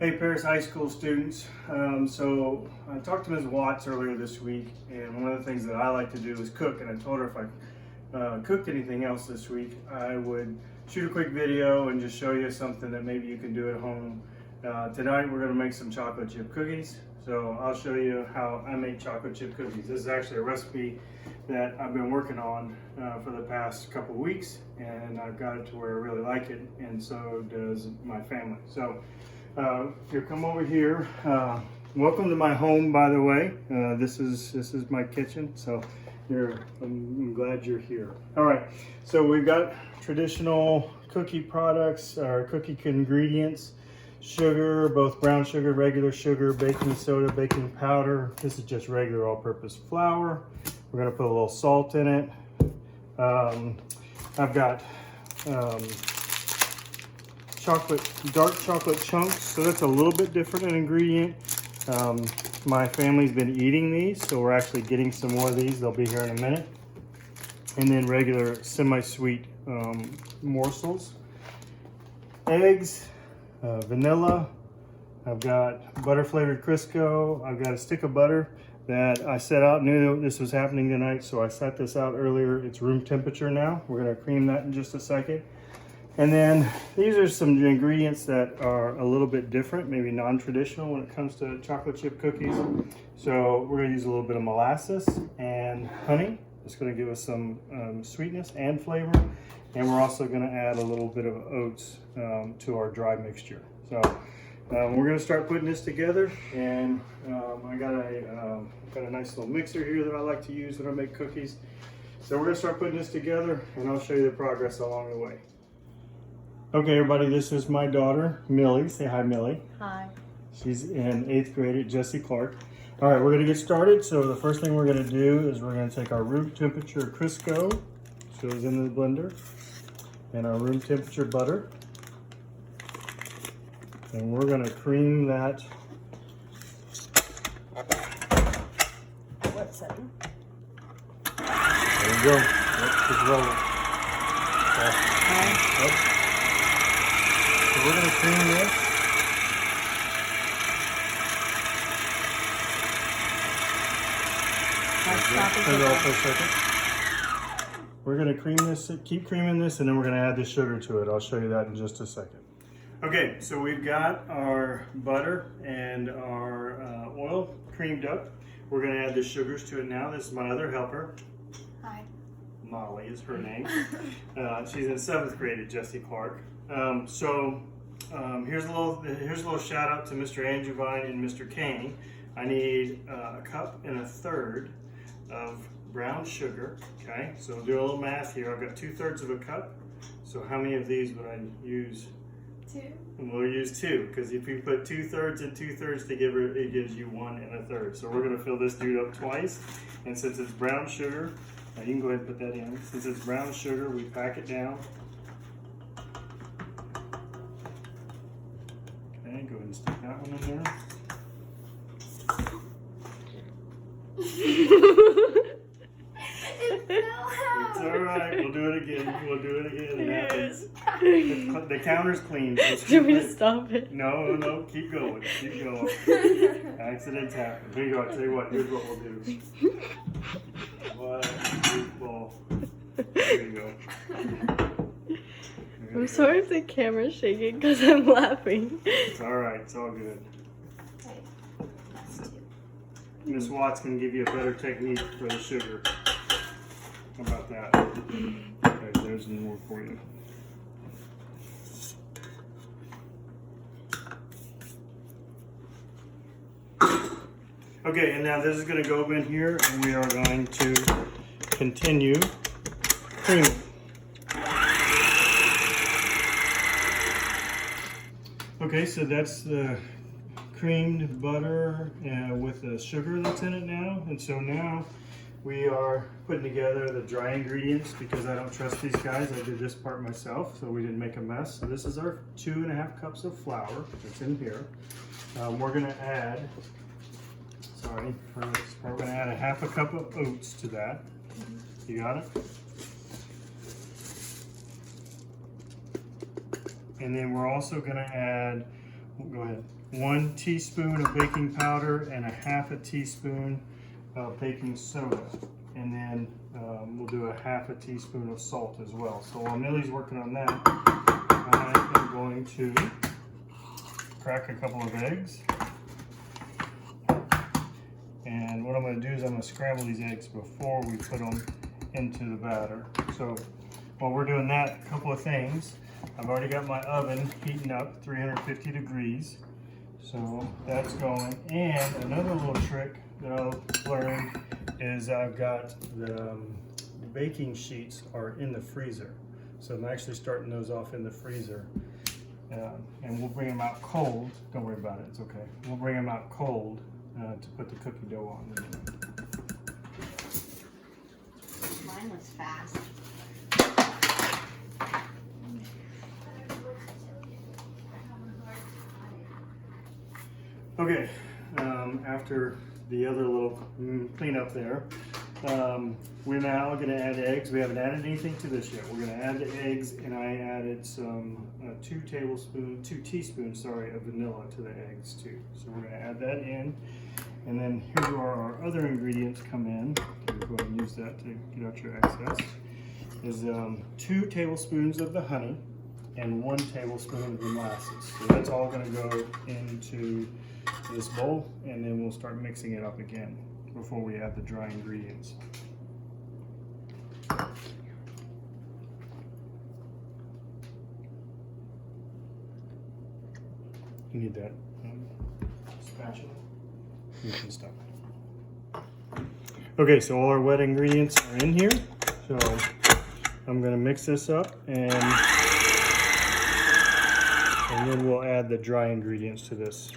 Hey Paris High School students, so I talked to Ms. Watts earlier this week, and one of the things that I like to do is cook, and I told her if I cooked anything else this week, I would shoot a quick video and just show you something that maybe you can do at home. Tonight we're going to make some chocolate chip cookies, so I'll show you how I make chocolate chip cookies. This is actually a recipe that I've been working on for the past couple weeks, and I've got it to where I really like it, and so does my family. So if you come over here, welcome to my home, by the way. This is my kitchen, so I'm glad you're here. All right, so we've got traditional cookie products, or cookie ingredients: sugar, both brown sugar, regular sugar, baking soda, baking powder. This is just regular all-purpose flour. We're gonna put a little salt in it. I've got dark chocolate chunks, so that's a little bit different an ingredient. My family's been eating these, so we're actually getting some more of these. They'll be here in a minute. And then regular semi-sweet morsels, eggs, vanilla. I've got butter flavored Crisco. I've got a stick of butter that I set out, knew this was happening tonight, so I set this out earlier. It's room temperature now. We're gonna cream that in just a second. And then these are some ingredients that are a little bit different, maybe non-traditional when it comes to chocolate chip cookies. So we're gonna use a little bit of molasses and honey. It's gonna give us some sweetness and flavor. And we're also gonna add a little bit of oats to our dry mixture. So we're gonna start putting this together, and I got a nice little mixer here that I like to use when I make cookies. So we're gonna start putting this together, and I'll show you the progress along the way. Okay, everybody, this is my daughter, Millie. Say hi, Millie. Hi. She's in 8th grade at Jesse Clark. All right, we're gonna get started. So the first thing we're gonna do is we're gonna take our room temperature Crisco, so it's into the blender, and our room temperature butter. And we're gonna cream that. What's that? There you go. Yep, just roll it. Yep. So we're gonna cream this. Turn it off for a second. We're gonna cream this, keep creaming this, and then we're gonna add the sugar to it. I'll show you that in just a second. Okay, so we've got our butter and our oil creamed up. We're gonna add the sugars to it now. This is my other helper. Hi. Molly is her name. She's in 7th grade at Jesse Clark. Here's a little shout out to Mr. Angevine and Mr. Kane. I need a cup and a third of brown sugar. Okay, so we'll do a little math here. I've got 2/3 of a cup. So how many of these would I use? 2. And we'll use 2, because if you put 2/3 and 2/3 together, it gives you 1 1/3. So we're gonna fill this dude up twice. And since it's brown sugar, you can go ahead and put that in. Since it's brown sugar, we pack it down. Okay, go ahead and stick that one in there. It's all right. We'll do it again. We'll do it again. It happens. The counter's clean. Do you want me to stop it? No. Keep going. Keep going. Accidents happen. Here you go. I'll tell you what. Here's what we'll do. 1, 2, 4. There you go. I'm sorry if the camera's shaking because I'm laughing. It's all right. It's all good. Okay. That's 2. Miss Watts can give you a better technique for the sugar. How about that? Okay, there's more for you. Okay, and now this is going to go in here, and we are going to continue creaming. Okay, so that's the creamed butter with the sugar that's in it now. And so now we are putting together the dry ingredients, because I don't trust these guys. I did this part myself, so we didn't make a mess. So this is our 2½ cups of flour that's in here. We're gonna add, we're gonna add 1/2 cup of oats to that. You got it? And then we're also gonna add go ahead. 1 teaspoon of baking powder and a half a teaspoon of baking soda. And then we'll do a half a teaspoon of salt as well. So while Millie's working on that, I am going to crack a couple of eggs. And what I'm going to do is I'm going to scramble these eggs before we put them into the batter. So while we're doing that, a couple of things. I've already got my oven heating up 350 degrees. So that's going. And another little trick that I'll learn is I've got the baking sheets are in the freezer. So I'm actually starting those off in the freezer. And we'll bring them out cold. Don't worry about it, it's okay. We'll bring them out cold to put the cookie dough on. Mine was fast. Okay, after the other little cleanup there, we're now going to add eggs. We haven't added anything to this yet. We're going to add the eggs, and I added some 2 teaspoons, of vanilla to the eggs too. So we're going to add that in, and then here's where our other ingredients come in. We'll go ahead and use that to get out your excess. Is 2 tablespoons of the honey and 1 tablespoon of the molasses. So that's all going to go into this bowl, and then we'll start mixing it up again before we add the dry ingredients. You need that spatula? You can stop. Okay, so all our wet ingredients are in here. So I'm going to mix this up, and then we'll add the dry ingredients to this.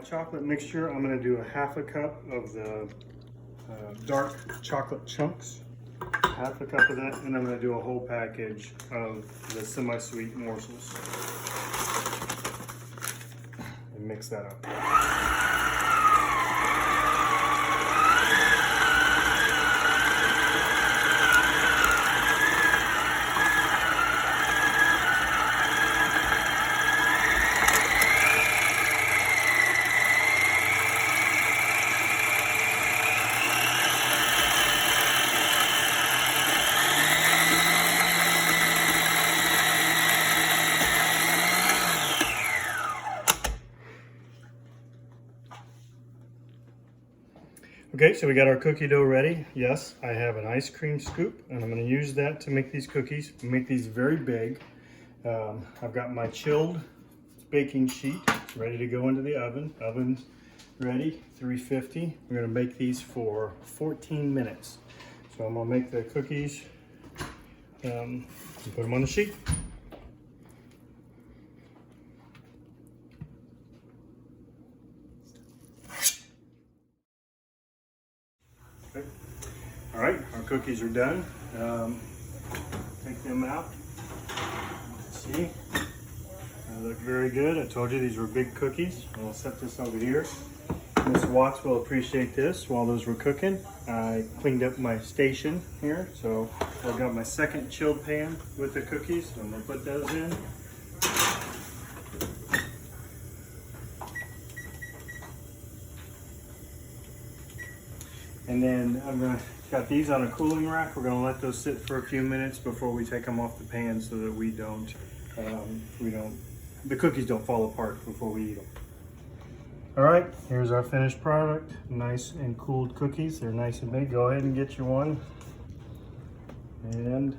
Chocolate mixture, I'm going to do a half a cup of the dark chocolate chunks, half a cup of that, and I'm going to do a whole package of the semi-sweet morsels and mix that up. Okay, so we got our cookie dough ready. Yes, I have an ice cream scoop, and I'm going to use that to make these cookies. Make these very big. I've got my chilled baking sheet ready to go into the oven. Oven's ready, 350. We're going to bake these for 14 minutes. So I'm going to make the cookies and put them on the sheet. Okay. All right, our cookies are done. Take them out. See, they look very good. I told you these were big cookies. I'll set this over here. Miss Watts will appreciate this. While those were cooking, I cleaned up my station here. So I've got my second chilled pan with the cookies. I'm gonna put those in. And then got these on a cooling rack. We're gonna let those sit for a few minutes before we take them off the pan so that the cookies don't fall apart before we eat them. All right, here's our finished product. Nice and cooled cookies. They're nice and big. Go ahead and get your one. And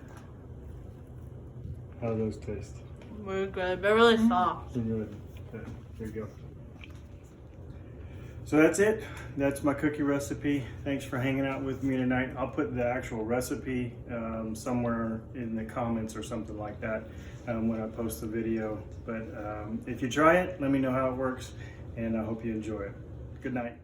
how do those taste? Really good. They're really soft. Good. There you go. So that's it. That's my cookie recipe. Thanks for hanging out with me tonight. I'll put the actual recipe somewhere in the comments or something like that when I post the video. But if you try it, let me know how it works, and I hope you enjoy it. Good night.